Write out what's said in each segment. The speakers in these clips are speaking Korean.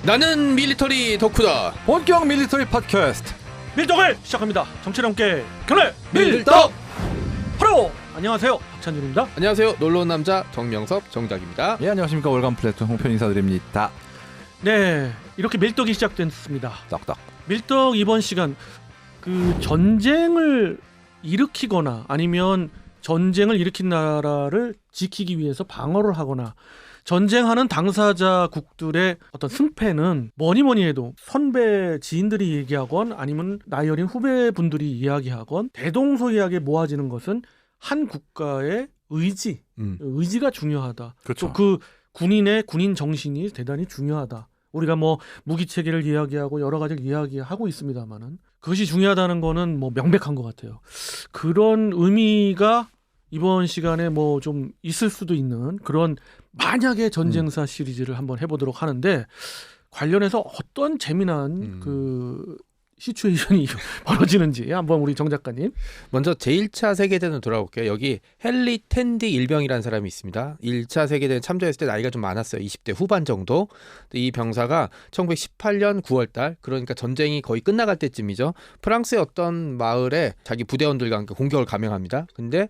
나는 밀리터리 덕후다. 본격 밀리터리 팟캐스트 밀떡을 시작합니다. 정치랑 함께 경례 밀떡. 바로 안녕하세요, 박찬준입니다. 안녕하세요. 놀러온 남자 정명섭 정작입니다. 예, 안녕하십니까. 월간 플래툰 홍편 인사드립니다. 네, 이렇게 밀떡이 시작됐습니다. 떡떡. 밀떡 이번 시간 그 전쟁을 일으키거나 아니면 전쟁을 일으킨 나라를 지키기 위해서 방어를 하거나 전쟁하는 당사자국들의 어떤 승패는 뭐니 해도 선배 지인들이 얘기하건 아니면 나이 어린 후배분들이 이야기하건 대동소이하게 모아지는 것은 한 국가의 의지가 중요하다. 그렇죠. 또 그 군인의 군인 정신이 대단히 중요하다. 우리가 뭐 무기 체계를 이야기하고 여러 가지를 이야기하고 있습니다만은 그것이 중요하다는 거는 뭐 명백한 것 같아요. 그런 의미가 이번 시간에 뭐 좀 있을 수도 있는 그런 만약의 전쟁사 시리즈를 한번 해보도록 하는데 관련해서 어떤 재미난 그 시츄에이션이 벌어지는지 한번 우리 정 작가님. 먼저 제1차 세계대전 돌아올게요. 여기 헨리 텐디 일병이라는 사람이 있습니다. 1차 세계대전 참전했을 때 나이가 좀 많았어요. 20대 후반 정도. 이 병사가 1918년 9월달, 그러니까 전쟁이 거의 끝나갈 때쯤이죠. 프랑스의 어떤 마을에 자기 부대원들과 함께 공격을 감행합니다. 근데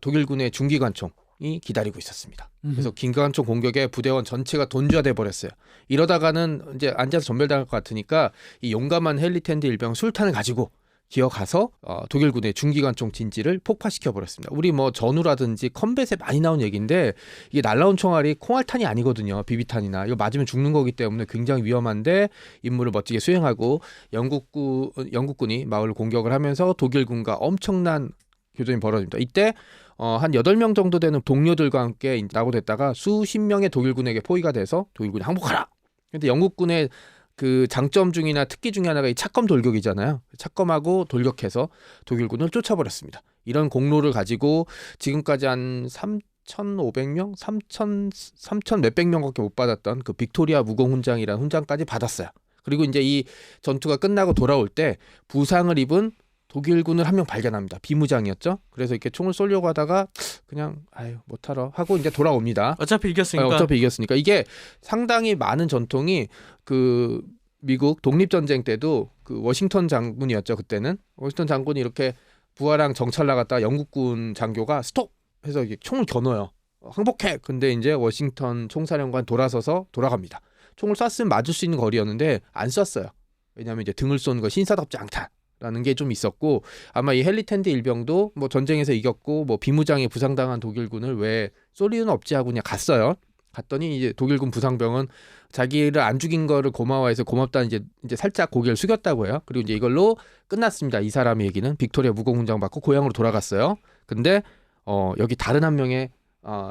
독일군의 중기관총이 기다리고 있었습니다. 그래서 기관총 공격에 부대원 전체가 돈주화돼 버렸어요. 이러다가는 이제 앉아서 전멸당할 것 같으니까 이 용감한 헨리 텐디 일병 술탄을 가지고 기어가서 독일군의 중기관총 진지를 폭파시켜 버렸습니다. 우리 뭐 전우라든지 컴뱃에 많이 나온 얘기인데 이게 날라온 총알이 콩알탄이 아니거든요. 비비탄이나 이거 맞으면 죽는 거기 때문에 굉장히 위험한데 임무를 멋지게 수행하고 영국군이 마을을 공격을 하면서 독일군과 엄청난 교전이 벌어집니다. 이때 한 8명 정도 되는 동료들과 함께 낙오됐다가 수십 명의 독일군에게 포위가 돼서 독일군이 항복하라. 근데 영국군의 그 장점 중이나 특기 중에 하나가 이 착검 돌격이잖아요. 착검하고 돌격해서 독일군을 쫓아버렸습니다. 이런 공로를 가지고 지금까지 한 3,500명? 3,000 몇백 명밖에 못 받았던 그 빅토리아 무공 훈장이라는 훈장까지 받았어요. 그리고 이제 이 전투가 끝나고 돌아올 때 부상을 입은 독일군을 한 명 발견합니다. 비무장이었죠. 그래서 이렇게 총을 쏘려고 하다가 그냥 못하러 하고 이제 돌아옵니다. 어차피 이겼으니까. 이게 상당히 많은 전통이 그 미국 독립전쟁 때도 그 워싱턴 장군이었죠. 그때는 워싱턴 장군이 이렇게 부하랑 정찰 나갔다가 영국군 장교가 스톱 해서 이게 총을 겨눠요. 항복해. 근데 이제 워싱턴 총사령관 돌아서서 돌아갑니다. 총을 쐈으면 맞을 수 있는 거리였는데 안 쐈어요. 왜냐하면 이제 등을 쏘는 거 신사답지 않다. 라는 게 좀 있었고 아마 이 헨리 텐디 일병도 뭐 전쟁에서 이겼고 뭐 비무장에 부상당한 독일군을 왜 쏠 리는 없지 하고 그냥 갔어요. 갔더니 이제 독일군 부상병은 자기를 안 죽인 거를 고마워해서 고맙다 이제 살짝 고개를 숙였다고 해요. 그리고 이제 이걸로 끝났습니다. 이 사람의 얘기는 빅토리아 무공훈장 받고 고향으로 돌아갔어요. 근데 여기 다른 한 명의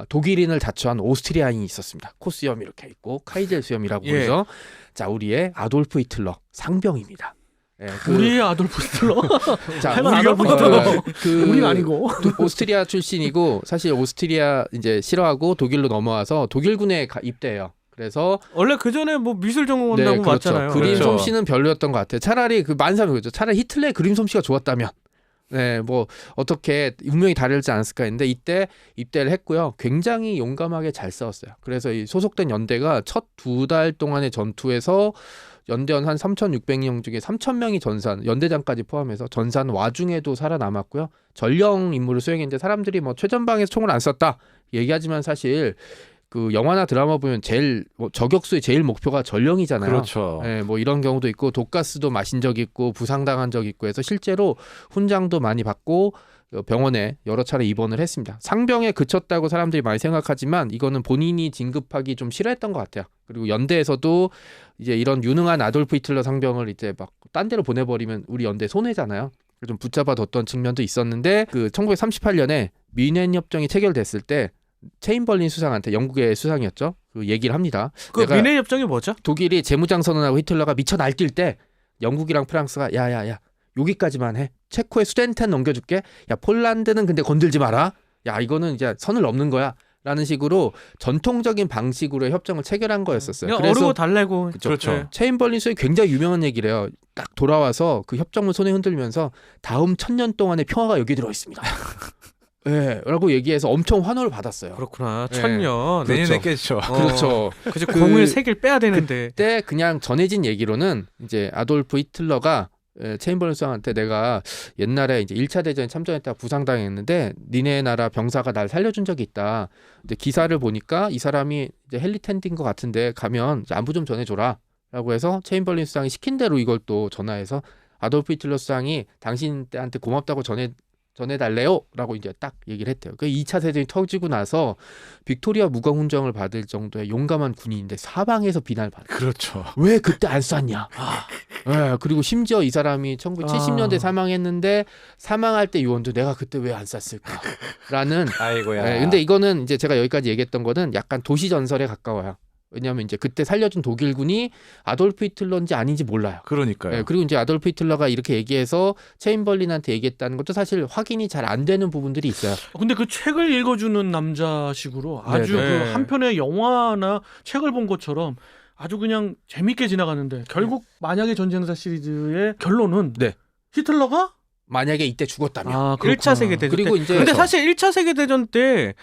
독일인을 자처한 오스트리아인이 있었습니다. 코수염 이렇게 있고 카이젤 수염이라고 그러죠. 자, 우리의 아돌프 히틀러 상병입니다. 우리의 아돌프 히틀러. 자, 아돌프 히틀러. 우리는 아니고 오스트리아 출신이고 사실 오스트리아 이제 싫어하고 독일로 넘어와서 독일군에 입대해요. 그래서 원래 그 전에 뭐 미술 전공 한다고 그렇죠. 맞잖아요. 그림 그렇죠. 솜씨는 별로였던 것 같아요. 차라리 그 만사는 그렇죠. 차라리 히틀러의 그림 솜씨가 좋았다면, 뭐 어떻게 운명이 다르지 않았을까 했는데 이때 입대를 했고요. 굉장히 용감하게 잘 싸웠어요. 그래서 이 소속된 연대가 첫 2달 동안의 전투에서 연대원 한 3,600명 중에 3,000명이 전산, 연대장까지 포함해서 전산 와중에도 살아남았고요. 전령 임무를 수행했는데 사람들이 뭐 최전방에서 총을 안 쐈다 얘기하지만 사실 그 영화나 드라마 보면 제일 저격수의 제일 목표가 전령이잖아요. 그렇죠. 뭐 이런 경우도 있고 독가스도 마신 적 있고 부상당한 적 있고 해서 실제로 훈장도 많이 받고 병원에 여러 차례 입원을 했습니다. 상병에 그쳤다고 사람들이 많이 생각하지만 이거는 본인이 진급하기 좀 싫어했던 것 같아요. 그리고 연대에서도 이제 이런 유능한 아돌프 히틀러 상병을 이제 막 딴 데로 보내버리면 우리 연대 손해잖아요. 좀 붙잡아뒀던 측면도 있었는데 그 1938년에 뮌헨 협정이 체결됐을 때 체인벌린 수상한테 영국의 수상이었죠. 그 얘기를 합니다. 그 뮌헨 협정이 뭐죠? 독일이 재무장 선언하고 히틀러가 미쳐 날뛸 때 영국이랑 프랑스가 야야야 여기까지만 해. 체코의 수덴텐 넘겨줄게. 야 폴란드는 근데 건들지 마라. 야 이거는 이제 선을 넘는 거야. 라는 식으로 전통적인 방식으로 협정을 체결한 거였었어요. 그래서 어르고 달래고. 그렇죠. 네. 체인벌린 수의 굉장히 유명한 얘기래요. 딱 돌아와서 그 협정문 손에 흔들면서 다음 1000년 동안의 평화가 여기 들어 있습니다. 예, 라고 얘기해서 엄청 환호를 받았어요. 그렇구나. 네. 1000년. 내년에 그렇죠. 깼죠. 그렇죠. 그죠. 공을 3개를 빼야 되는데. 그때 그냥 전해진 얘기로는 이제 아돌프 히틀러가 체인벌린 수상한테 내가 옛날에 이제 1차 대전에 참전했다가 부상당했는데 니네 나라 병사가 날 살려준 적이 있다. 근데 기사를 보니까 이 사람이 이제 헬리 텐디인 것 같은데 가면 이제 안부 좀 전해줘라. 라고 해서 체인벌린 수상이 시킨 대로 이걸 또 전화해서 아돌프 히틀러 수상이 당신한테 고맙다고 전해달래요 라고 이제 딱 얘기를 했대요. 그 2차 대전이 터지고 나서 빅토리아 무광훈장을 받을 정도의 용감한 군인인데 사방에서 비난을 받아요. 그렇죠. 왜 그때 안 쐈냐. 예, 그리고 심지어 이 사람이 1970년대 사망했는데 사망할 때 요원도 내가 그때 왜 안 쐈을까 라는 아이고야. 예, 근데 이거는 이제 제가 여기까지 얘기했던 거는 약간 도시 전설에 가까워요. 왜냐하면 이제 그때 살려준 독일군이 아돌프 히틀러인지 아닌지 몰라요. 그러니까요. 예, 그리고 이제 아돌프 히틀러가 이렇게 얘기해서 체인벌린한테 얘기했다는 것도 사실 확인이 잘 안 되는 부분들이 있어요. 근데 그 책을 읽어주는 남자식으로 아주 네네. 그 한편의 영화나 책을 본 것처럼 아주 그냥 재밌게 지나가는데 결국 만약의 전쟁사 시리즈의 결론은 네. 히틀러가 만약에 이때 죽었다면 아, 1차 세계대전 그리고 때. 이제 근데 사실 1차 세계대전 때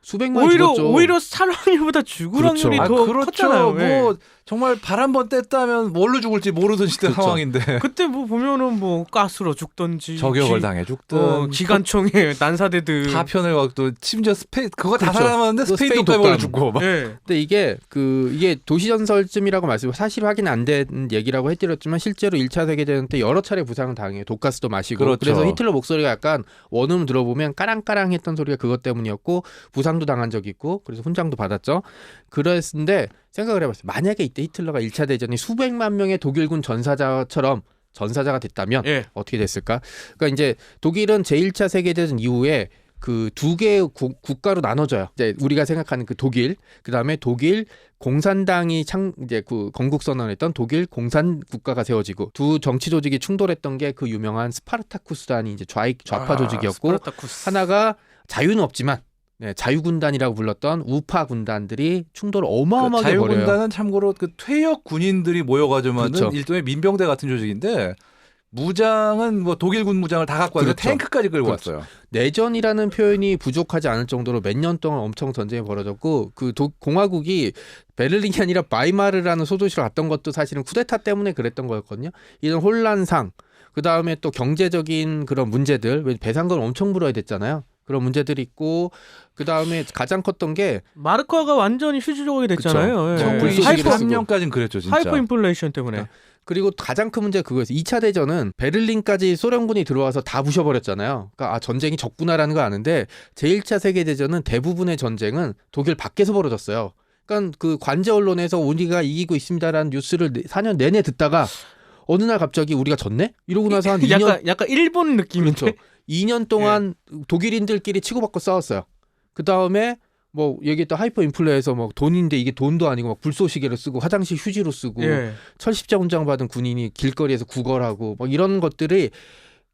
수백만 죽었죠. 오히려 살 확률보다 죽을 그렇죠. 확률이 아, 더 그렇죠. 컸잖아요. 뭐 정말 발 한 번 뗐다면 뭘로 죽을지 모르던 시대 그렇죠. 상황인데 그때 뭐 보면은 뭐 가스로 죽던지 저격을 당해 죽든 기관총에 난사대든 파편을 갖고 심지어 스페인 그거 다 그렇죠. 살아남았는데 또 스페인 스페인 독감으로 독감. 죽고 막. 예. 근데 이게 도시전설쯤이라고 말씀 사실 확인 안 된 얘기라고 해드렸지만 실제로 1차 세계대전 때 여러 차례 부상을 당해요. 독가스도 마시고 그렇죠. 그래서 히틀러 목소리가 약간 원음 들어보면 까랑까랑했던 소리가 그것 때문이었고 부상도 당한 적이 있고 그래서 훈장도 받았죠. 그랬는데 생각을 해봤어요. 만약에 이때 히틀러가 1차 대전이 수백만 명의 독일군 전사자가 됐다면 예. 어떻게 됐을까? 그러니까 이제 독일은 제1차 세계대전 이후에 그 두 개의 국가로 나눠져요. 이제 우리가 생각하는 그 독일, 그다음에 독일 공산당이 이제 그 건국 선언했던 독일 공산 국가가 세워지고 두 정치 조직이 충돌했던 게 그 유명한 스파르타쿠스단이 이제 좌파 조직이었고 스파르타쿠스. 하나가 자유는 없지만 자유군단이라고 불렀던 우파 군단들이 충돌을 어마어마하게 벌여요. 자유군단은 참고로 그 퇴역 군인들이 모여가지고는 그렇죠. 일종의 민병대 같은 조직인데 무장은 뭐 독일군 무장을 다 갖고 와서 그렇죠. 탱크까지 끌고 그렇죠. 왔어요. 내전이라는 표현이 부족하지 않을 정도로 몇 년 동안 엄청 전쟁이 벌어졌고 그 공화국이 베를린이 아니라 바이마르라는 소도시로 갔던 것도 사실은 쿠데타 때문에 그랬던 거였거든요. 이런 혼란상 그다음에 또 경제적인 그런 문제들 배상금 엄청 물어야 됐잖아요. 그런 문제들이 있고 그다음에 가장 컸던 게 마르크화가 완전히 휴지적이 됐잖아요. 그쵸. 예. 불쏘시개를 쓰고. 1923년까지는 그랬죠, 진짜. 하이퍼 인플레이션 때문에. 그리고 가장 큰 문제가 그거였어요. 2차 대전은 베를린까지 소련군이 들어와서 다 부셔버렸잖아요. 그러니까 전쟁이 적구나라는 거 아는데 제1차 세계대전은 대부분의 전쟁은 독일 밖에서 벌어졌어요. 그러니까 그 관제 언론에서 우리가 이기고 있습니다라는 뉴스를 4년 내내 듣다가 어느 날 갑자기 우리가 졌네? 이러고 나서 한 2년 약간 일본 느낌인데. 그렇죠. 2년 동안 독일인들끼리 치고받고 싸웠어요. 그 다음에 뭐 얘기했던 하이퍼 인플레에서 뭐 돈인데 이게 돈도 아니고 막 불쏘시개를 쓰고 화장실 휴지로 쓰고 예. 철십자 훈장 받은 군인이 길거리에서 구걸하고 뭐 이런 것들이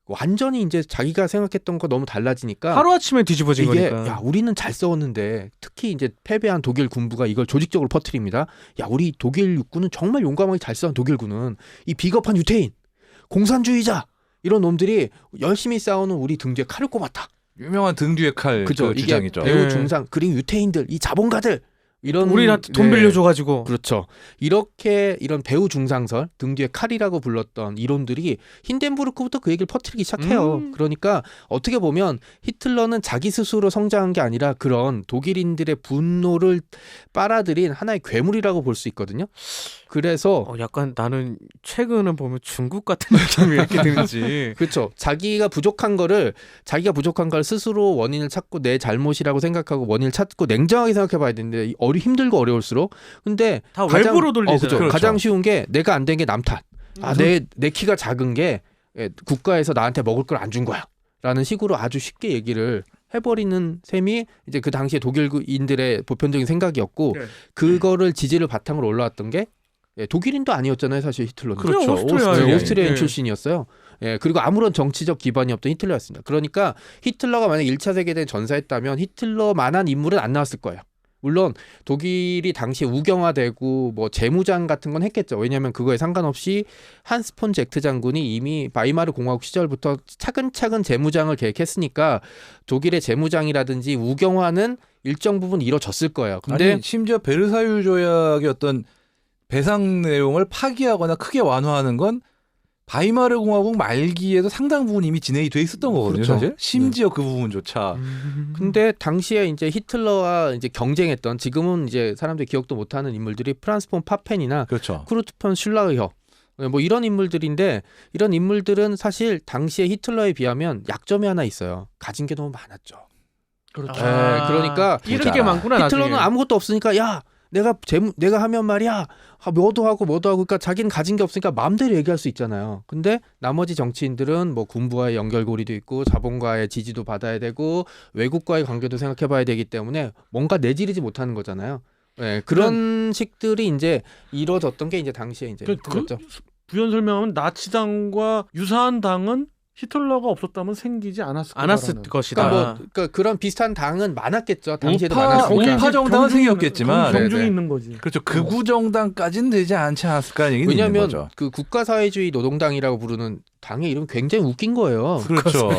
완전히 이제 자기가 생각했던 거 너무 달라지니까 하루 아침에 뒤집어진 이게 거니까. 야 우리는 잘 싸웠는데 특히 이제 패배한 독일 군부가 이걸 조직적으로 퍼뜨립니다. 야 우리 독일 육군은 정말 용감하게 잘 싸운 독일군은 이 비겁한 유태인, 공산주의자 이런 놈들이 열심히 싸우는 우리 등 뒤에 칼을 꼽았다. 유명한 등 뒤에 칼 그죠? 그 주장이죠. 이게 배우 예. 중상 그리고 유태인들 이 자본가들 이런 우리한테 돈 네. 빌려줘가지고. 그렇죠. 이렇게 이런 배우 중상설 등 뒤에 칼이라고 불렀던 이론들이 힌덴부르크부터 그 얘기를 퍼뜨리기 시작해요. 그러니까 어떻게 보면 히틀러는 자기 스스로 성장한 게 아니라 그런 독일인들의 분노를 빨아들인 하나의 괴물이라고 볼 수 있거든요. 그래서 약간 나는 최근은 보면 중국 같은 느낌이 왜 이렇게 드는지. 그렇죠. 자기가 부족한 걸 스스로 원인을 찾고 내 잘못이라고 생각하고 원인을 찾고 냉정하게 생각해 봐야 되는데 힘들고 어려울수록 근데 다 외부로 돌리잖아요. 그렇죠. 그렇죠. 가장 쉬운 게 내가 안 된 게 남 탓. 내 키가 작은 게 국가에서 나한테 먹을 걸 안 준 거야. 라는 식으로 아주 쉽게 얘기를 해버리는 셈이 이제 그 당시에 독일인들의 보편적인 생각이었고 네. 그거를 지지를 바탕으로 올라왔던 게 독일인도 아니었잖아요. 사실 히틀러는. 그렇죠. 오스트리아인. 오스트리아인 예. 출신이었어요. 예, 그리고 아무런 정치적 기반이 없던 히틀러였습니다. 그러니까 히틀러가 만약 1차 세계대전 전사했다면 히틀러만한 인물은 안 나왔을 거예요. 물론 독일이 당시 우경화되고 뭐 재무장 같은 건 했겠죠. 왜냐하면 그거에 상관없이 한스 폰 젝트 장군이 이미 바이마르 공화국 시절부터 차근차근 재무장을 계획했으니까 독일의 재무장이라든지 우경화는 일정 부분 이루어졌을 거예요. 근데 아니, 심지어 베르사유 조약의 어떤 배상 내용을 파기하거나 크게 완화하는 건 바이마르 공화국 말기에도 상당 부분 이미 진행이 돼 있었던 거거든요, 그렇죠. 사실. 심지어 그 부분조차. 근데 당시에 이제 히틀러와 이제 경쟁했던 지금은 이제 사람들이 기억도 못하는 인물들이 프란스 폰 파펜이나 그렇죠. 쿠르트 폰 슐라흐 뭐 이런 인물들인데 이런 인물들은 사실 당시에 히틀러에 비하면 약점이 하나 있어요. 가진 게 너무 많았죠. 그렇죠. 그러니까 이런 게 많구나. 히틀러는 나중에. 아무것도 없으니까 야 내가 하면 말이야 뭐도 하고 그러니까 자기는 가진 게 없으니까 마음대로 얘기할 수 있잖아요. 근데 나머지 정치인들은 뭐 군부와의 연결고리도 있고 자본가의 지지도 받아야 되고 외국과의 관계도 생각해봐야 되기 때문에 뭔가 내지르지 못하는 거잖아요. 네, 그런 식들이 이제 이루어졌던 게 이제 당시에 이제 그렇죠. 부연 설명하면 나치당과 유사한 당은 히틀러가 없었다면 생기지 않았을 것이다. 그러니까 그런 비슷한 당은 많았겠죠. 당시에도 많았으니까. 우파 정당은 생겼겠지만 경중이 네네. 있는 거지. 그렇죠. 극우 정당까지는 되지 않지 않았을까 얘기는 있는 왜냐하면 거죠. 그 국가사회주의 노동당이라고 부르는 당의 이름 굉장히 웃긴 거예요. 그렇죠.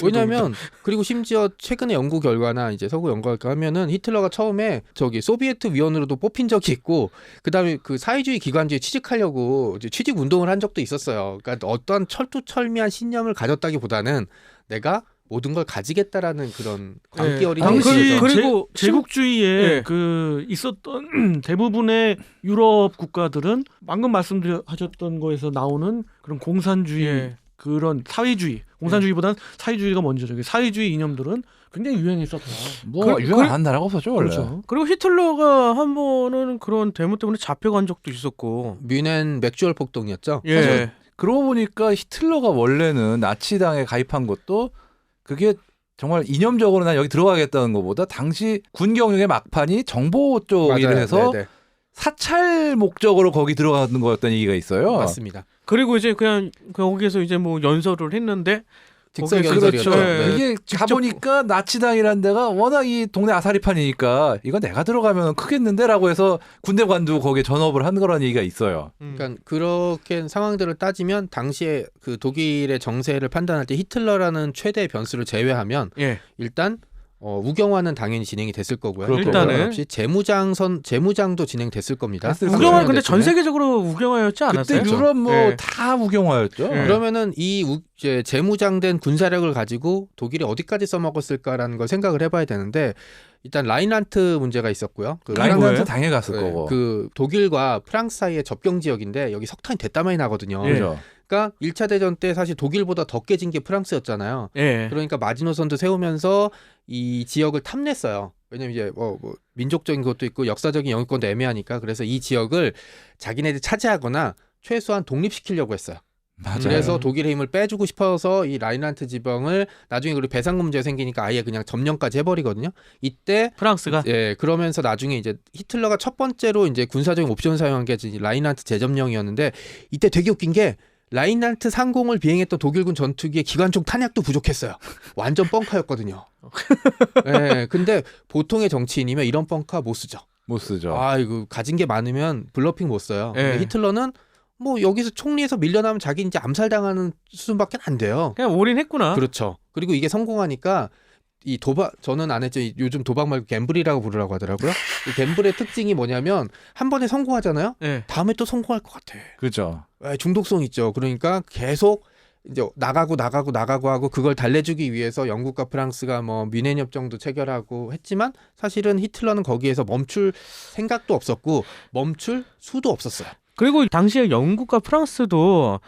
왜냐하면 그리고 심지어 최근에 연구 결과나 이제 서구 연구 결과 하면은 히틀러가 처음에 저기 소비에트 위원으로도 뽑힌 적이 있고 그다음에 그 사회주의 기관지에 취직하려고 이제 취직 운동을 한 적도 있었어요. 그러니까 어떤 철두철미한 신념을 가졌다기보다는 내가 모든 걸 가지겠다라는 그런 광기 어린 당시 그리고 제국주의에 네. 그 있었던 대부분의 유럽 국가들은 방금 말씀하셨던 거에서 나오는 그런 공산주의 예. 그런 사회주의 공산주의보다는 사회주의가 먼저 저기 사회주의 이념들은 굉장히 유행했었다. 뭐 유행 안 한 나라가 없었죠 원래. 그렇죠. 그리고 히틀러가 한 번은 그런 데모 때문에 잡혀간 적도 있었고. 뮌헨 맥주얼 폭동이었죠. 예. 그러고 보니까 히틀러가 원래는 나치당에 가입한 것도 그게 정말 이념적으로 난 여기 들어가겠다는 것보다 당시 군 경영의 막판이 정보 쪽 일을 해서 네네. 사찰 목적으로 거기 들어가는 거였다는 얘기가 있어요. 맞습니다. 그리고 이제 그냥 거기에서 이제 뭐 연설을 했는데 직접 거기서 연설이었죠. 그렇죠. 네. 이게 가보니까 나치당이라는 데가 워낙 이 동네 아사리판이니까 이거 내가 들어가면 크겠는데라고 해서 군대 관두고 거기에 전업을 한 거라는 얘기가 있어요. 그러니까 그렇게 상황들을 따지면 당시에 그 독일의 정세를 판단할 때 히틀러라는 최대 변수를 제외하면 예. 일단 우경화는 당연히 진행이 됐을 거고요. 그렇겠죠. 일단은. 없이 재무장도 진행됐을 겁니다. 됐을 우경화 거예요. 근데 전 세계적으로 우경화였지 않았어요? 그때 유럽 뭐 예. 다 우경화였죠. 예. 그러면은 이제 재무장된 군사력을 가지고 독일이 어디까지 써먹었을까라는 걸 생각을 해봐야 되는데 일단 라인란트 문제가 있었고요. 그 라인한테 당해갔을 네, 거고. 그 독일과 프랑스 사이의 접경 지역인데 여기 석탄이 대따만이 나거든요. 예. 그죠. 그러니까 1차 대전 때 사실 독일보다 더 깨진 게 프랑스였잖아요. 예. 그러니까 마지노선도 세우면서 이 지역을 탐냈어요. 왜냐면 이제 뭐 민족적인 것도 있고 역사적인 영유권도 애매하니까 그래서 이 지역을 자기네들이 차지하거나 최소한 독립시키려고 했어요. 맞아요. 그래서 독일의 힘을 빼주고 싶어서 이 라인란트 지방을 나중에 그리고 배상금 문제가 생기니까 아예 그냥 점령까지 해버리거든요. 이때 프랑스가 그러면서 나중에 이제 히틀러가 첫 번째로 이제 군사적인 옵션 사용한 게 이제 라인란트 재점령이었는데 이때 되게 웃긴 게 라인란트 상공을 비행했던 독일군 전투기의 기관총 탄약도 부족했어요. 완전 뻥카였거든요. 네, 근데 보통의 정치인이면 이런 뻥카 못 쓰죠. 못 쓰죠. 아, 이거 가진 게 많으면 블러핑 못 써요. 근데 예. 히틀러는 뭐 여기서 총리에서 밀려나면 자기 이제 암살당하는 수준밖에 안 돼요. 그냥 올인했구나. 그렇죠. 그리고 이게 성공하니까 이 도박 저는 안 했죠. 요즘 도박 말고 갬블이라고 부르라고 하더라고요. 이 갬블의 특징이 뭐냐면 한 번에 성공하잖아요. 예. 다음에 또 성공할 것 같아. 그렇죠. 중독성 있죠. 그러니까 계속 이제 나가고 하고 그걸 달래주기 위해서 영국과 프랑스가 뭐 뮌헨 협정도 체결하고 했지만 사실은 히틀러는 거기에서 멈출 생각도 없었고 멈출 수도 없었어요. 그리고 당시에 영국과 프랑스도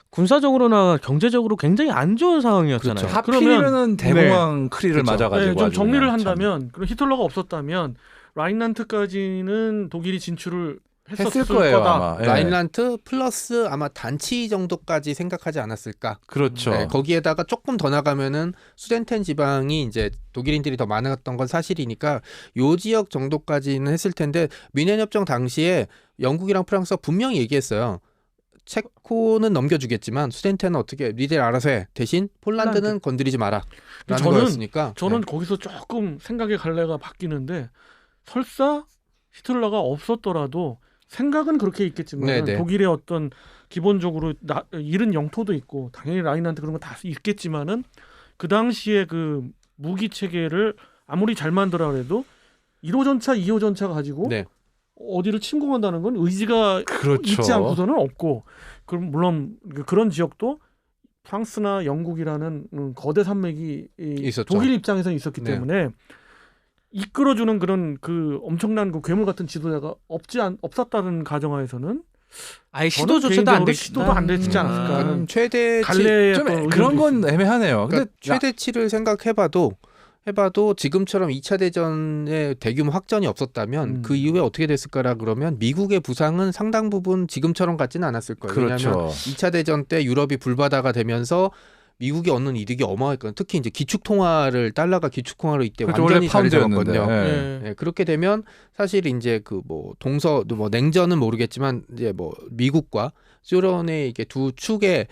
군사적으로나 경제적으로 굉장히 안 좋은 상황이었잖아요. 그렇죠. 하필이면은 대공황 크리를 그렇죠. 맞아가지고 좀 아주 정리를 그냥 참. 한다면 그럼 히틀러가 없었다면 라인란트까지는 독일이 진출을 했었을 했을 거예요 거다. 아마. 예. 라인란트 플러스 아마 단치 정도까지 생각하지 않았을까. 그렇죠. 네, 거기에다가 조금 더 나가면은 수덴텐 지방이 이제 독일인들이 더 많았던 건 사실이니까 요 지역 정도까지는 했을 텐데 뮌헨 협정 당시에 영국이랑 프랑스가 분명히 얘기했어요. 체코는 넘겨주겠지만 수덴텐은 어떻게 니들 알아서 해. 대신 폴란드는 건드리지 마라. 라는 저는- 거였으니까. 저는 네. 거기서 조금 생각의 갈래가 바뀌는데 설사 히틀러가 없었더라도 생각은 그렇게 있겠지만 네네. 독일의 어떤 기본적으로 잃은 영토도 있고 당연히 라인한테 그런 거 다 있겠지만은 그 당시에 그 무기 체계를 아무리 잘 만들어 그래도 1호 전차, 2호 전차 가지고 네. 어디를 침공한다는 건 의지가 그렇죠. 있지 않고서는 없고 그럼 물론 그런 지역도 프랑스나 영국이라는 거대 산맥이 있었죠. 독일 입장에서는 있었기 네. 때문에 이끌어주는 그런 그 엄청난 그 괴물 같은 지도자가 없었다는 가정하에서는 아예 저는 시도조차도 안 개인적으로 됐. 시도도 안 됐지 않았을까 하는 최대치 갈래의 좀 어떤 그런 의견도 건 있습니다. 애매하네요. 그러니까 근데 최대치를 생각해봐도 지금처럼 2차 대전에 대규모 확전이 없었다면 그 이후에 어떻게 됐을까라 그러면 미국의 부상은 상당 부분 지금처럼 같지는 않았을 거예요. 왜냐하면 그렇죠. 2차 대전 때 유럽이 불바다가 되면서 미국이 얻는 이득이 어마어마했거든요. 특히 이제 기축통화를 달러가 기축통화로 이때 그렇죠. 완전히 원래 자리 파운드였는데. 잡았거든요. 예. 예. 네, 그렇게 되면 사실 이제 그 뭐 냉전은 모르겠지만 이제 뭐 미국과 소련의 이게 두 축의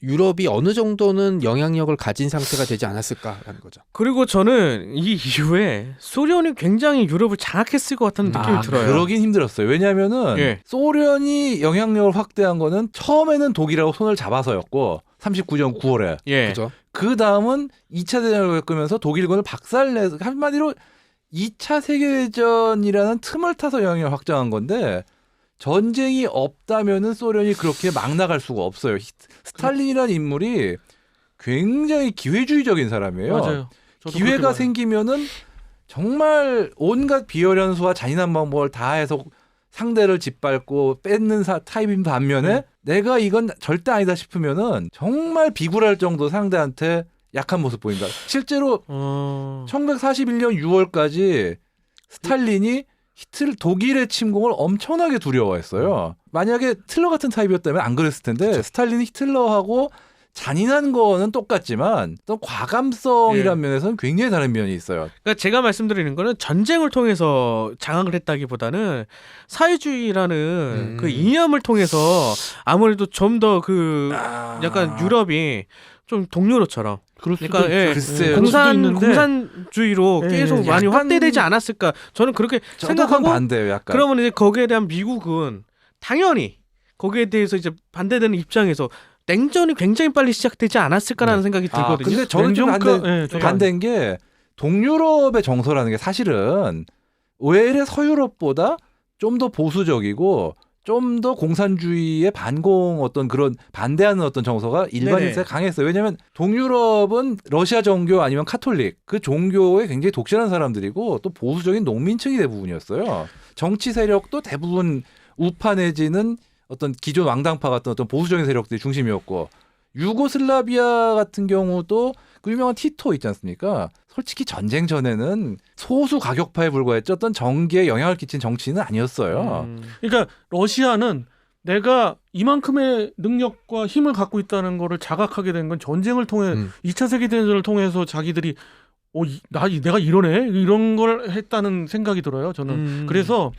유럽이 어느 정도는 영향력을 가진 상태가 되지 않았을까라는 거죠. 그리고 저는 이 이후에 소련이 굉장히 유럽을 장악했을 것 같다는 느낌이 들어요. 그러긴 힘들었어요. 왜냐하면은 예. 소련이 영향력을 확대한 거는 처음에는 독일하고 손을 잡아서였고 39년 9월에 예. 그죠? 그 다음은 2차 대전을 겪으면서 독일군을 박살내서 한마디로 2차 세계대전이라는 틈을 타서 영향력을 확장한 건데 전쟁이 없다면은 소련이 그렇게 막 나갈 수가 없어요. 스탈린이라는 인물이 굉장히 기회주의적인 사람이에요. 맞아요. 저도 그렇게 기회가 봐요. 생기면은 정말 온갖 비열연수와 잔인한 방법을 다 해서 상대를 짓밟고 뺏는 타입인 반면에 내가 이건 절대 아니다 싶으면은 정말 비굴할 정도 상대한테 약한 모습 보인다. 실제로 1941년 6월까지 스탈린이 독일의 침공을 엄청나게 두려워했어요. 만약에 히틀러 같은 타입이었다면 안 그랬을 텐데 그쵸. 스탈린이 히틀러하고 잔인한 거는 똑같지만 또 과감성이라는 면에서는 굉장히 다른 면이 있어요. 그러니까 제가 말씀드리는 거는 전쟁을 통해서 장악을 했다기보다는 사회주의라는 그 이념을 통해서 아무래도 좀 더 그 약간 유럽이 좀 동유럽처럼 그럴 수도 그러니까 예, 글쎄요. 공산주의로 예, 계속 예. 많이 약간 확대되지 않았을까? 저는 그렇게 저도 생각하고 반대예요. 약간. 그러면 이제 거기에 대한 미국은 당연히 거기에 대해서 이제 반대되는 입장에서 냉전이 굉장히 빨리 시작되지 않았을까라는 생각이 들거든요. 근데 저는 좀 저도 반대인 게 동유럽의 정서라는 게 사실은 오히려 서유럽보다 좀 더 보수적이고 좀 더 공산주의의 반공 어떤 그런 반대하는 어떤 정서가 일반인들에 강했어요. 왜냐하면 동유럽은 러시아 정교 아니면 카톨릭 그 종교에 굉장히 독실한 사람들이고 또 보수적인 농민층이 대부분이었어요. 정치 세력도 대부분 우파 내지는 어떤 기존 왕당파 같은 어떤 보수적인 세력들이 중심이었고 유고슬라비아 같은 경우도 그 유명한 티토 있지 않습니까? 솔직히 전쟁 전에는 소수 가격파에 불과했죠. 어떤 정계에 영향을 끼친 정치인은 아니었어요. 그러니까 러시아는 내가 이만큼의 능력과 힘을 갖고 있다는 거를 자각하게 된 건 전쟁을 통해 2차 세계대전을 통해서 자기들이 내가 이러네 이런 걸 했다는 생각이 들어요. 저는 그래서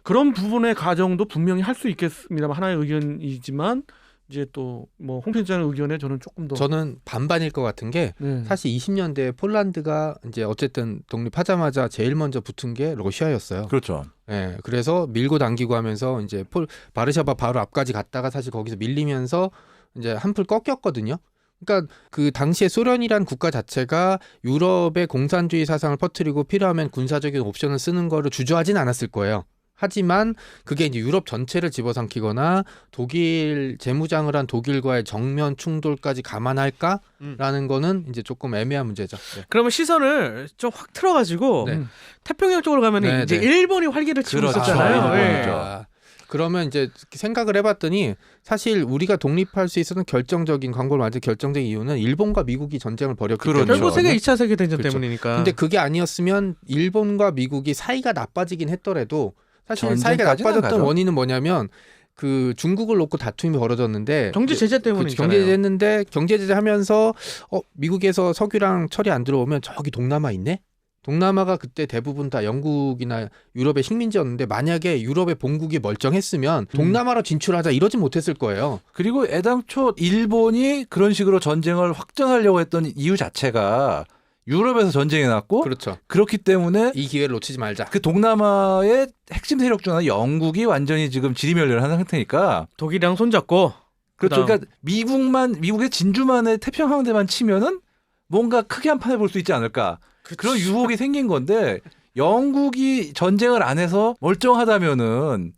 그런 부분의 가정도 분명히 할 수 있겠습니다만 하나의 의견이지만 이제 또 뭐 홍편장의 의견에 저는 조금 더 저는 반반일 것 같은 게 네. 사실 20년대 폴란드가 이제 어쨌든 독립하자마자 제일 먼저 붙은 게 러시아였어요. 그렇죠. 예, 그래서 밀고 당기고 하면서 이제 바르샤바 바로 앞까지 갔다가 사실 거기서 밀리면서 이제 한풀 꺾였거든요. 그러니까 그 당시에 소련이란 국가 자체가 유럽의 공산주의 사상을 퍼뜨리고 필요하면 군사적인 옵션을 쓰는 거를 주저하진 않았을 거예요. 하지만 그게 이제 유럽 전체를 집어삼키거나 독일 재무장을 한 독일과의 정면 충돌까지 감안할까라는 거는 이제 조금 애매한 문제죠. 네. 그러면 시선을 좀 확 틀어가지고 네. 태평양 쪽으로 가면 네, 이제 네. 일본이 활기를 치고 그렇죠. 있었잖아요. 일본이죠. 예. 그러면 이제 생각을 해봤더니 사실 우리가 독립할 수 있었던 결정적인 광고를 만든 결정적인 이유는 일본과 미국이 전쟁을 벌였기 그렇죠. 때문에 결국 세계 2차 세계대전 그렇죠. 때문이니까. 근데 그게 아니었으면 일본과 미국이 사이가 나빠지긴 했더라도 사실 사이가 전쟁까지는 나빠졌던 가죠. 원인은 뭐냐면 그 중국을 놓고 다툼이 벌어졌는데 경제 제재 그 때문이잖아요. 경제 제재 했는데 경제 제재 하면서 미국에서 석유랑 철이 안 들어오면 저기 동남아 있네. 동남아가 그때 대부분 다 영국이나 유럽의 식민지였는데 만약에 유럽의 본국이 멀쩡했으면 동남아로 진출하자 이러진 못했을 거예요. 그리고 애당초 일본이 그런 식으로 전쟁을 확전하려고 했던 이유 자체가 유럽에서 전쟁이 났고 그렇죠. 그렇기 때문에 이 기회를 놓치지 말자. 그 동남아의 핵심 세력 중 하나 영국이 완전히 지금 지리멸렬을 하는 상태니까 독일이랑 손잡고 그렇죠. 그다음. 그러니까 미국의 진주만의 태평양 항대만 치면은 뭔가 크게 한 판 해볼 수 있지 않을까. 그런 유혹이 생긴 건데 영국이 전쟁을 안 해서 멀쩡하다면은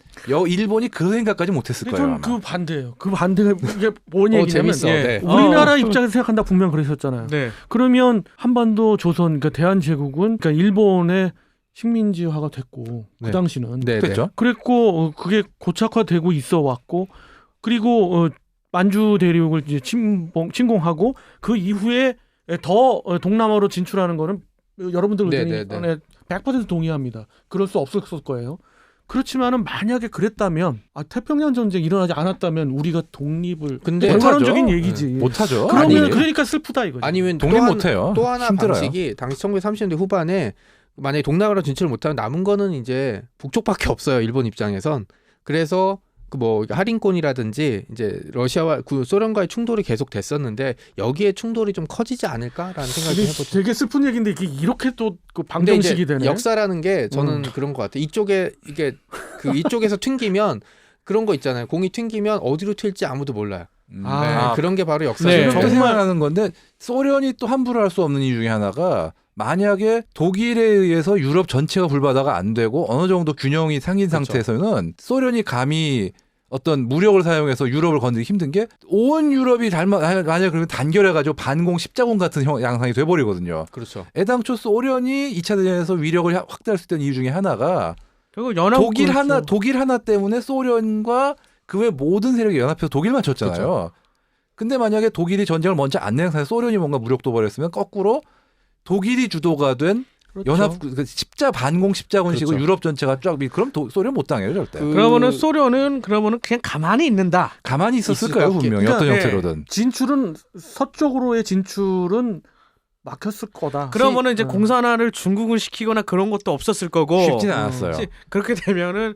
일본이 그 생각까지 못했을 거예요. 저는 아마. 그 반대예요. 그 반대가 이게 뭔 얘기냐면 재밌어. 예. 네. 우리나라 입장에서 생각한다 분명 그러셨잖아요. 네. 그러면 한반도 조선 그러니까 대한제국은 그러니까 일본의 식민지화가 됐고 네. 그 당시는 네, 그렇죠. 그랬고 그게 고착화되고 있어 왔고 그리고 만주 대륙을 이제 침공하고 그 이후에 더 동남아로 진출하는 거는 여러분들 네, 의견이 네, 네. 100% 동의합니다. 그럴 수 없었을 거예요. 그렇지만은 만약에 그랬다면 태평양 전쟁이 일어나지 않았다면 우리가 독립을 근데 결과론적인 못하죠. 얘기지. 못하죠. 그러면 아니, 그러니까 슬프다 이거죠. 아니면 독립 못해요. 또 하나 힘들어요. 방식이 당시 1930년대 후반에 만약에 동남아로 진출을 못하면 남은 거는 이제 북쪽밖에 없어요. 일본 입장에선. 그래서 그 뭐 할인권이라든지 이제 러시아와 소련과의 충돌이 계속 됐었는데 여기에 충돌이 좀 커지지 않을까라는 생각이 이게 해보죠. 되게 슬픈 얘기인데 이게 이렇게 또 그 근데 이제 방정식이 되네. 역사라는 게 저는 그런 것 같아요. 이쪽에 이게 그 이쪽에서 튕기면 그런 거 있잖아요. 공이 튕기면 어디로 튈지 아무도 몰라요. 아, 네, 그런 게 바로 역사죠. 네. 정말 생각하는 건데 소련이 또 함부로 할 수 없는 이유 중에 하나가 만약에 독일에 의해서 유럽 전체가 불바다가 안 되고 어느 정도 균형이 상인 그렇죠. 상태에서는 소련이 감히 어떤 무력을 사용해서 유럽을 건드리기 힘든 게 온 유럽이 만약에 그러면 단결해가지고 반공 십자군 같은 양상이 돼버리거든요. 그렇죠. 애당초 소련이 2차 대전에서 위력을 확대할 수 있던 이유 중에 하나가 그리고 연합 독일 하나 때문에 소련과 그 외 모든 세력이 연합해서 독일만 쳤잖아요. 그렇죠. 근데 만약에 독일이 전쟁을 먼저 안 내는 상황에서 소련이 뭔가 무력 도발했으면 거꾸로 독일이 주도가 된 그렇죠. 연합 반공 십자군식으로 그렇죠. 유럽 전체가 쫙 그럼 소련 못 당해요 절대. 그러면은 소련은 그러면 그냥 가만히 있는다. 가만히 있었을 있을 거예요 것 같긴- 분명히 어떤 그러니까, 형태로든. 진출은 서쪽으로의 진출은 막혔을 거다. 그러면은 이제 어. 공산화를 중국을 시키거나 그런 것도 없었을 거고. 쉽지는 않았어요. 그렇게 되면은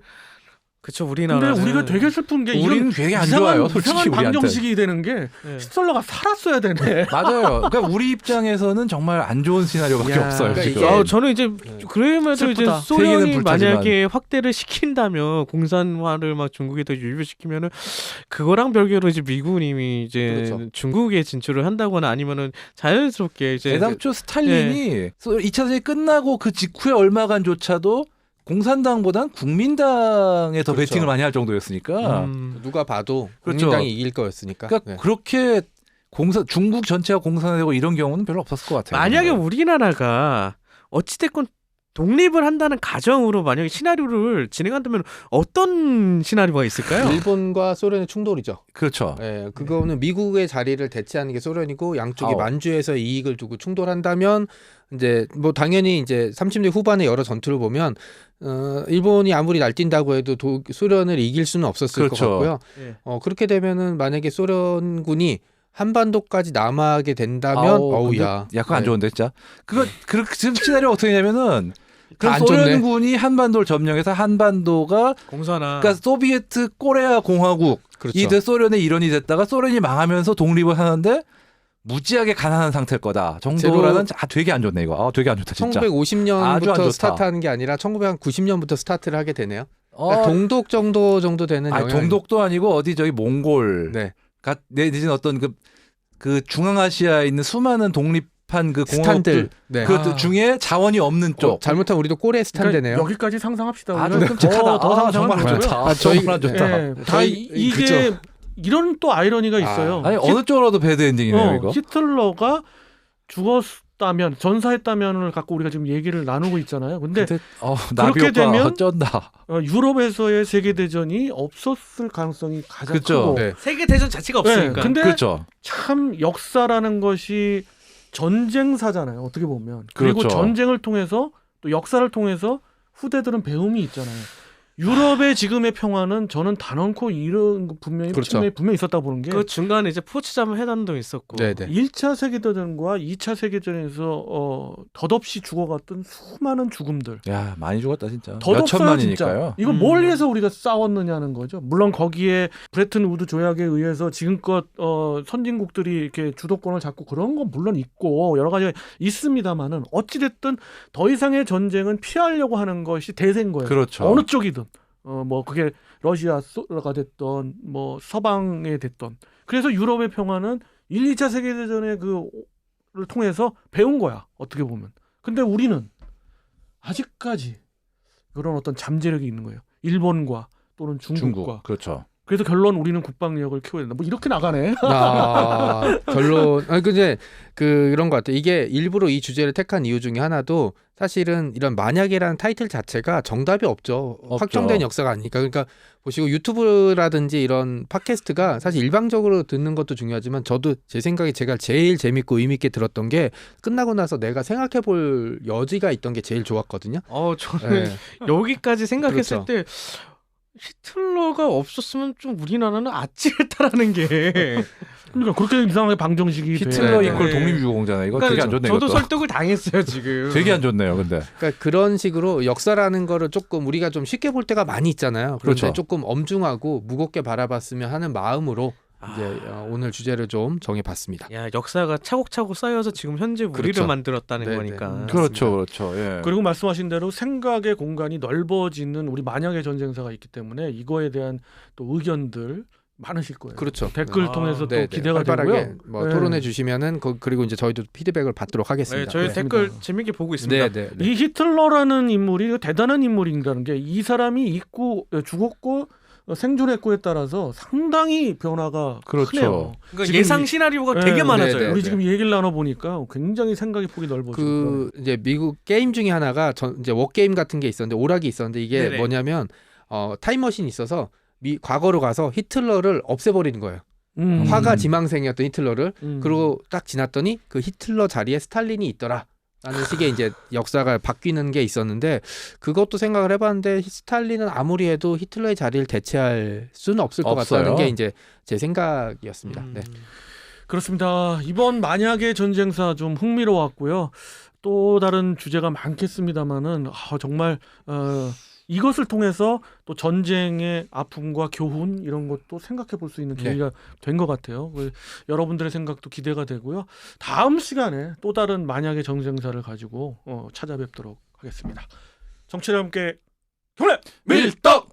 그쵸 근데 우리나라는. 우리가 되게 슬픈 게 우리는 이런 되게 안 이상한, 좋아요 솔직히 이상한 우리한테. 방정식이 되는 게 네. 히틀러가 살았어야 되네. 맞아요. 그러니까 우리 입장에서는 정말 안 좋은 시나리오밖에 야, 없어요 그러니까 지금. 이게- 저는 이제 그러면서 이제 슬프다. 소련이 세계는 불타지만. 만약에 확대를 시킨다면 공산화를 막 중국에다 유입시키면은 그거랑 별개로 이제 미국님이 이제 그렇죠. 중국에 진출을 한다거나 아니면은 자연스럽게 이제 애당초 스탈린이 2차 대전이 끝나고 그 직후에 얼마간조차도 공산당보단 국민당에 더 그렇죠. 베팅을 많이 할 정도였으니까. 누가 봐도 그렇죠. 국민당이 이길 거였으니까. 그러니까 네. 그렇게 중국 전체가 공산화되고 이런 경우는 별로 없었을 것 같아요. 만약에 우리나라가 어찌됐건 독립을 한다는 가정으로 만약에 시나리오를 진행한다면 어떤 시나리오가 있을까요? 일본과 소련의 충돌이죠. 그렇죠. 예, 그거는 미국의 자리를 대체하는 게 소련이고 양쪽이 아오. 만주에서 이익을 두고 충돌한다면 이제 뭐 당연히 이제 30대 후반의 여러 전투를 보면 일본이 아무리 날뛴다고 해도 소련을 이길 수는 없었을 그렇죠. 것 같고요. 예. 그렇게 되면은 만약에 소련군이 한반도까지 남하하게 된다면 어우야. 약간 안 네. 좋은데 진짜. 그 시나리오가 어떻게 되냐면은 그럼 안 좋네. 소련군이 한반도를 점령해서 한반도가 공산화. 그러니까 소비에트 코레아 공화국 그렇죠. 이들 소련의 일원이 됐다가 소련이 망하면서 독립을 하는데 무지하게 가난한 상태일 거다 정도라는 되게 안 좋네 이거. 되게 안 좋다 진짜. 아주 안 1950년부터 좋다. 스타트하는 게 아니라 1990년부터 스타트를 하게 되네요. 어, 그러니까 동독 정도 되는 영향. 동독도 아니고 어디 저기 몽골 네. 내지는 어떤 그 중앙아시아에 있는 수많은 독립한 그 스탄들. 공화국들 네. 그 중에 자원이 없는 쪽. 잘못하면 우리도 꼬레 스탄되네요. 그러니까 여기까지 상상합시다. 아주 우리가 끔찍하다. 더 상상하면 정말 안 되고요. 좋다. 저희- 정말 안 좋다. 예, 다 저희- 이게 그쵸. 이런 또 아이러니가 있어요. 아니 어느 쪽으로도 배드 엔딩이네요 이거. 히틀러가 죽었다면 전사했다면을 갖고 우리가 지금 얘기를 나누고 있잖아요. 근데 나비 그렇게 오빠 되면 쩐다. 유럽에서의 세계 대전이 없었을 가능성이 가장 그쵸. 크고. 네. 세계 대전 자체가 없으니까. 네, 근데 그렇죠. 참 역사라는 것이 전쟁사잖아요. 어떻게 보면. 그리고 그렇죠. 전쟁을 통해서 또 역사를 통해서 후대들은 배움이 있잖아요. 유럽의 지금의 평화는 저는 단언코 이런 거 분명히 그렇죠. 측면이 분명히 있었다 보는 게 그 중간에 이제 포츠담 회담도 있었고. 네네. 1차 세계대전과 2차 세계전에서 덧없이 죽어갔던 수많은 죽음들. 야 많이 죽었다 진짜. 몇 덧없어요 천만이니까요. 진짜. 이거 뭘 위해서 우리가 싸웠느냐는 거죠. 물론 거기에 브레튼 우드 조약에 의해서 지금껏 선진국들이 이렇게 주도권을 잡고 그런 건 물론 있고 여러 가지 있습니다만은 어찌 됐든 더 이상의 전쟁은 피하려고 하는 것이 대세인 거예요. 그렇죠. 어느 쪽이든 뭐 그게 러시아가 됐던 뭐 서방에 됐던 그래서 유럽의 평화는 1, 2차 세계대전의 그를 통해서 배운 거야 어떻게 보면. 근데 우리는 아직까지 그런 어떤 잠재력이 있는 거예요. 일본과 또는 중국과. 그렇죠. 그래서 결론 우리는 국방력을 키워야 된다. 뭐 이렇게 나가네. 결론. 근데 이런 것 같아요. 이게 일부러 이 주제를 택한 이유 중에 하나도 사실은 이런 만약이라는 타이틀 자체가 정답이 없죠. 확정된 역사가 아니니까. 그러니까 보시고 유튜브라든지 이런 팟캐스트가 사실 일방적으로 듣는 것도 중요하지만 저도 제 생각에 제가 제일 재밌고 의미 있게 들었던 게 끝나고 나서 내가 생각해 볼 여지가 있던 게 제일 좋았거든요. 저는 네. 여기까지 생각했을 그렇죠. 때 히틀러가 없었으면 좀 우리나라는 아찔했다라는 게. 그러니까 그렇게 이상하게 방정식이 히틀러 네. 이퀄 독립유공자잖아요. 이거 되게 안 좋네. 저도 이것도. 설득을 당했어요 지금. 되게 안 좋네요. 근데 그러니까 그런 식으로 역사라는 거를 조금 우리가 좀 쉽게 볼 때가 많이 있잖아요. 그런데 그렇죠. 조금 엄중하고 무겁게 바라봤으면 하는 마음으로 이제 오늘 주제를 좀 정해봤습니다. 야 역사가 차곡차곡 쌓여서 지금 현재 우리를 그렇죠. 만들었다는 네, 거니까. 네. 그렇죠, 그렇죠. 예. 그리고 말씀하신 대로 생각의 공간이 넓어지는 우리 만약의 전쟁사가 있기 때문에 이거에 대한 또 의견들 많으실 거예요. 그렇죠. 댓글 통해서 또 네, 네. 기대가 활발하게 되고요. 뭐 네. 토론해 주시면은 그리고 이제 저희도 피드백을 받도록 네, 하겠습니다. 저희 네. 댓글 재밌게 보고 있습니다. 네, 네, 네. 이 히틀러라는 인물이 대단한 인물인가는 게 이 사람이 있고 죽었고 생존했고에 따라서 상당히 변화가 그렇죠. 크네요. 그러니까 지금 예상 시나리오가 네, 되게 네, 많아져요. 네, 우리 지금 이 얘기를 나눠 보니까 굉장히 생각의 폭이 넓어지고 이제 미국 게임 중에 하나가 이제 워 게임 같은 게 있었는데 오락이 있었는데 이게 네네. 뭐냐면 타임머신이 있어서 과거로 가서 히틀러를 없애버리는 거예요. 화가 지망생이었던 히틀러를 그리고 딱 지났더니 그 히틀러 자리에 스탈린이 있더라. 라는 식의 이제 역사가 바뀌는 게 있었는데 그것도 생각을 해봤는데 스탈린은 아무리 해도 히틀러의 자리를 대체할 수는 없을 것 없어요. 같다는 게 이제 제 생각이었습니다. 네. 그렇습니다. 이번 만약의 전쟁사 좀 흥미로웠고요. 또 다른 주제가 많겠습니다만은 정말 이것을 통해서 또 전쟁의 아픔과 교훈 이런 것도 생각해 볼 수 있는 계기가 된 것 같아요. 여러분들의 생각도 기대가 되고요. 다음 시간에 또 다른 만약의 전쟁사를 가지고 찾아뵙도록 하겠습니다. 정치와 함께 경례 밀떡